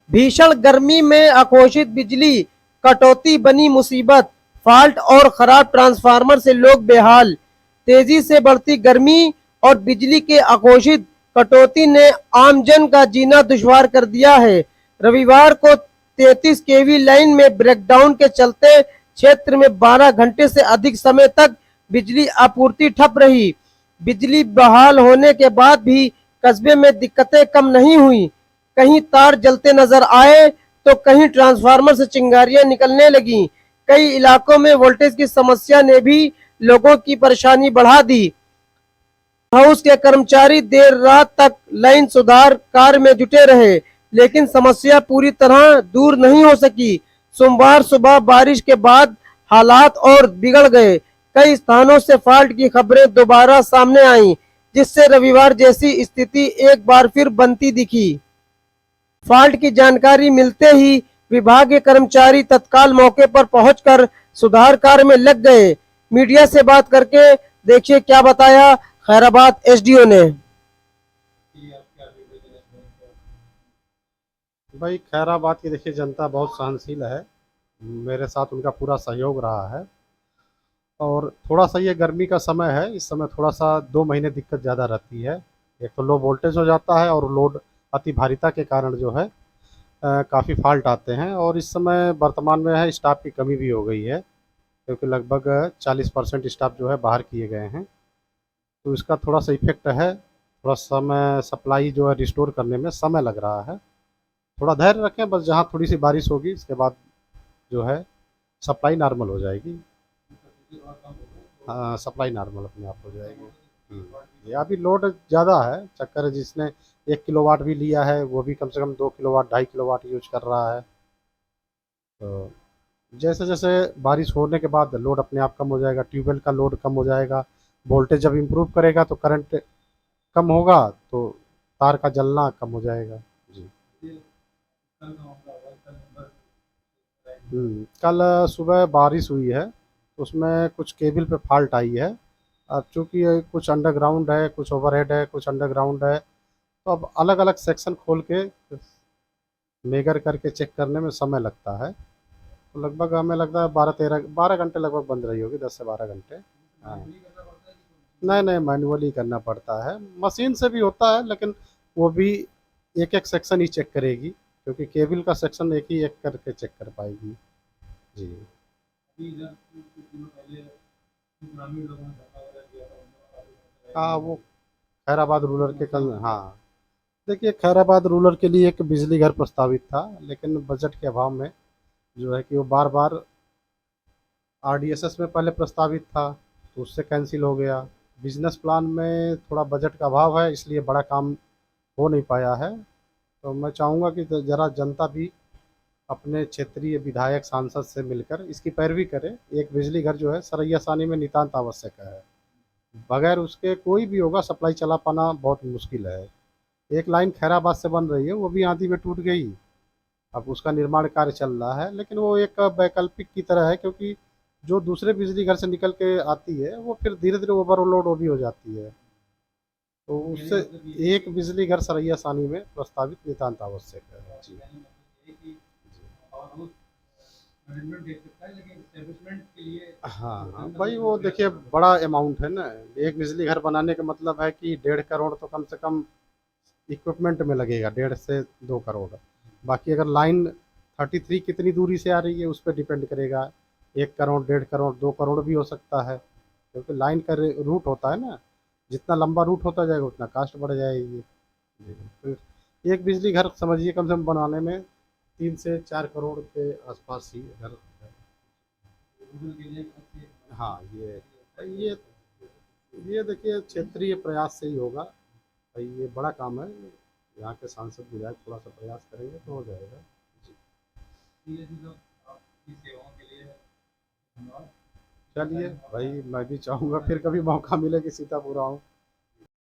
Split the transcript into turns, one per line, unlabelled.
भीषण गर्मी में अघोषित बिजली कटौती बनी मुसीबत। फॉल्ट और खराब ट्रांसफार्मर से लोग बेहाल। तेजी से बढ़ती गर्मी और बिजली के अघोषित कटौती ने आमजन का जीना दुश्वार कर दिया है। रविवार को 33 केवी लाइन में ब्रेकडाउन के चलते क्षेत्र में 12 घंटे से अधिक समय तक बिजली आपूर्ति ठप रही। बिजली बहाल होने के बाद भी कस्बे में दिक्कतें कम नहीं हुई। कहीं तार जलते नजर आए तो कहीं ट्रांसफार्मर से चिंगारियां निकलने लगी। कई इलाकों में वोल्टेज की समस्या ने भी लोगों की परेशानी बढ़ा दी। हाउस के कर्मचारी देर रात तक लाइन सुधार कार्य में जुटे रहे, लेकिन समस्या पूरी तरह दूर नहीं हो सकी। सोमवार सुबह बारिश के बाद हालात और बिगड़ गए। कई स्थानों से फॉल्ट की खबरें दोबारा सामने आईं, जिससे रविवार जैसी स्थिति एक बार फिर बनती दिखी। फॉल्ट की जानकारी मिलते ही विभाग के कर्मचारी तत्काल मौके पर पहुंचकर सुधार कार्य में लग गए। मीडिया से बात करके देखिए क्या बताया खैराबाद एसडीओ ने।
भाई खैराबाद की देखिए जनता बहुत सहनशील है। मेरे साथ उनका पूरा सहयोग रहा है। और थोड़ा सा ये गर्मी का समय है, इस समय थोड़ा सा 2 महीने दिक्कत ज़्यादा रहती है। एक तो लो वोल्टेज हो जाता है और लोड अति भारिता के कारण जो है काफ़ी फॉल्ट आते हैं। और इस समय वर्तमान में है स्टाफ की कमी भी हो गई है, क्योंकि लगभग 40% स्टाफ जो है बाहर किए गए हैं। तो इसका थोड़ा सा इफेक्ट है। थोड़ा समय सप्लाई जो है रिस्टोर करने में समय लग रहा है। थोड़ा धैर्य रखें, बस जहाँ थोड़ी सी बारिश होगी इसके बाद जो है सप्लाई नॉर्मल हो जाएगी। हाँ, सप्लाई नॉर्मल अपने आप हो जाएगी। ये अभी लोड ज़्यादा है, चक्कर है जिसने 1 किलोवाट भी लिया है वो भी कम से कम 2 किलोवाट 2.5 किलोवाट यूज कर रहा है। तो जैसे जैसे बारिश होने के बाद लोड अपने आप कम हो जाएगा, ट्यूबवेल का लोड कम हो जाएगा। वोल्टेज जब इम्प्रूव करेगा तो करंट कम होगा, तो तार का जलना कम हो जाएगा। जी। कल सुबह बारिश हुई है, उसमें कुछ केबल पे फॉल्ट आई है। अब चूंकि ये कुछ अंडरग्राउंड है, कुछ ओवरहेड है, कुछ अंडरग्राउंड है, तो अब अलग अलग सेक्शन खोल के मेगर करके चेक करने में समय लगता है। तो लगभग हमें लगता है 12 घंटे लगभग बंद रही होगी, 10 से 12 घंटे। हाँ, नहीं नहीं, मैनुअली करना पड़ता है। मशीन से भी होता है, लेकिन वो भी एक एक सेक्शन ही चेक करेगी, क्योंकि केबल का सेक्शन एक ही एक करके चेक कर पाएगी। जी। हाँ, वो खैराबाद रूरल के कल, हाँ। देखिए खैराबाद रूरल के लिए एक बिजली घर प्रस्तावित था, लेकिन बजट के अभाव में जो है कि वो बार बार आरडीएसएस में पहले प्रस्तावित था, तो उससे कैंसिल हो गया। बिजनेस प्लान में थोड़ा बजट का अभाव है, इसलिए बड़ा काम हो नहीं पाया है। तो मैं चाहूँगा कि ज़रा जनता भी अपने क्षेत्रीय विधायक सांसद से मिलकर इसकी पैरवी करे। एक बिजली घर जो है सरैया सानी में नितांत आवश्यक है। बगैर उसके कोई भी होगा सप्लाई चला पाना बहुत मुश्किल है। एक लाइन खैराबाद से बन रही है, वो भी आंधी में टूट गई। अब उसका निर्माण कार्य चल रहा है, लेकिन वो एक वैकल्पिक की तरह है, क्योंकि जो दूसरे बिजली घर से निकल के आती है वो फिर धीरे धीरे ओवरलोड वो भी हो जाती है। तो उससे एक बिजली घर सरैया सानी में प्रस्तावित नितांत आवश्यक है। जी। हाँ हाँ भाई, वो देखिए बड़ा अमाउंट है ना। एक बिजली घर बनाने का मतलब है कि 1.5 करोड़ तो कम से कम इक्विपमेंट में लगेगा, 1.5 से 2 करोड़। बाकी अगर लाइन 33 कितनी दूरी से आ रही है उस पर डिपेंड करेगा। 1 करोड़ 1.5 करोड़ 2 करोड़ भी हो सकता है, क्योंकि लाइन का रूट होता है ना। जितना लंबा रूट होता जाएगा उतना कास्ट बढ़ जाएगी। जी। तो एक बिजली घर समझिए कम से कम बनाने में 3 से 4 करोड़ के आसपास ही घर है। हाँ, ये ये देखिए क्षेत्रीय प्रयास से ही होगा भाई, ये बड़ा काम है। यहाँ के सांसद विधायक थोड़ा सा प्रयास करेंगे तो हो जाएगा। जी। चलिए भाई, मैं भी चाहूँगा फिर कभी मौका मिले कि सीतापुर आऊँ।